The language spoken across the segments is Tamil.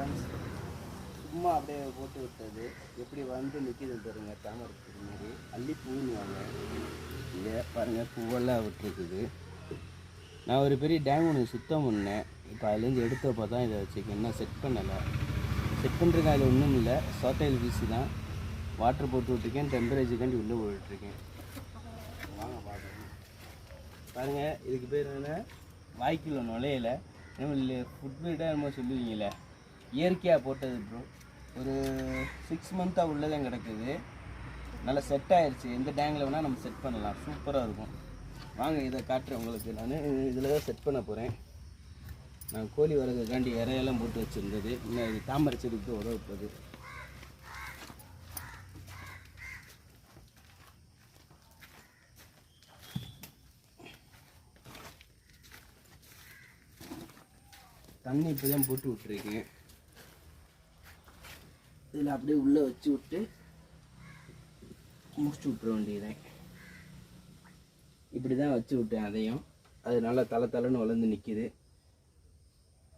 ஃப்ரெண்ட்ஸ், சும்மா அப்படியே போட்டு விட்டது எப்படி வந்து நிற்கிது பாருங்க. தாமரை பூ மாதிரி அல்லிப்பூன்னு வாங்க. இங்கே பாருங்கள், பூவெல்லாம் விட்டுருக்குது. நான் ஒரு பெரிய டேம் ஒன்று சுத்தம் பண்ணேன். இப்போ அதுலேருந்து எடுத்தப்போ தான் இதை வச்சுக்கேன். இன்னும் செட் பண்ணலை. செட் பண்ணுறதுக்கு அதில் ஒன்றும் இல்லை, சாட்டையில் வீசி தான் வாட்டர் போட்டு விட்டுருக்கேன். டெம்பரேச்சருக்காண்டி உள்ளே போட்டுருக்கேன். வாங்க பார்க்கணும். பாருங்கள், இதுக்கு பேர் என்ன, வாய்க்குள்ள நுழையில நம்ம ஃபுட்வேர்டாக நம்ம சொல்லுவீங்களே, இயற்கையாக போட்டது ப்ரோ. ஒரு 6 மந்த்தாக உள்ளதான் கிடக்குது. நல்லா செட் ஆயிடுச்சு. எந்த டேங்கில் வேணால் நம்ம செட் பண்ணலாம். சூப்பராக இருக்கும். வாங்க இதை காட்டுறேன் உங்களுக்கு. நான் இதில் தான் செட் பண்ண போகிறேன். நான் கோழி வரதுக்காண்டி இறையெல்லாம் போட்டு வச்சுருந்தது. இன்னும் இது தாமரை செடிக்கு உதவுப்பது. தண்ணி இப்போ தான் போட்டு விட்டுருக்கேன். இதில் அப்படியே உள்ளே வச்சு விட்டு முடிச்சு விட்ற வேண்டியதேன். இப்படி தான் வச்சு விட்டேன் அதையும். அது நல்லா தலைன்னு வளர்ந்து நிற்கிது.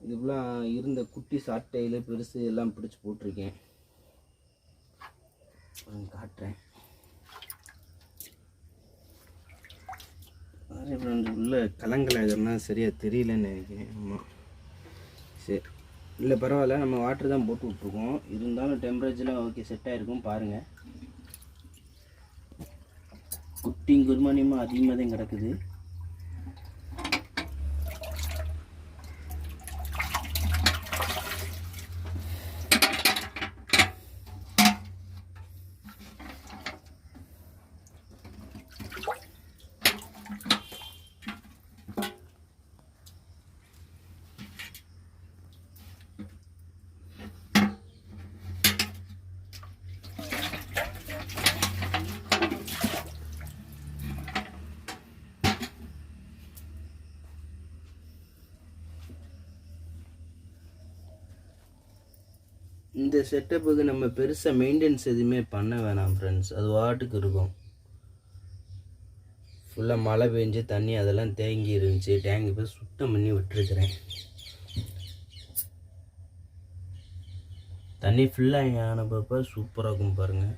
இதுக்குலாம் இருந்த குட்டி சாட்டையில் பெருசு எல்லாம் பிடிச்சி போட்டிருக்கேன். காட்டுறேன். உள்ள கலங்கலை இதெல்லாம் சரியாக தெரியலன்னு நினைக்கிறேன். ஆமாம், சரி, இல்லை பரவாயில்ல. நம்ம வாட்டர் தான் போட்டு விட்ருக்கோம். இருந்தாலும் டெம்பரேச்சர்லாம் ஓகே, செட் ஆகிருக்கும். பாருங்கள், குட்டியும் குருமானியமும் அதிகமாக தான் கிடக்குது. இந்த செட்டப்புக்கு நம்ம பெருசாக மெயின்டெனன்ஸ் எதுவுமே பண்ண வேணாம் ஃப்ரெண்ட்ஸ். அது வாட்டுக்கு இருக்கும். ஃபுல்லாக மழை பெஞ்சு தண்ணி அதெல்லாம் தேங்கி இருந்துச்சு. டேங்க் இப்போ சுத்தம் பண்ணி விட்டுருக்குறேன். தண்ணி ஃபுல்லாக ஆனப்போ சூப்பராக இருக்கும் பாருங்கள்.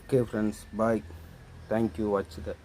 Okay friends, bye. Thank you, watch the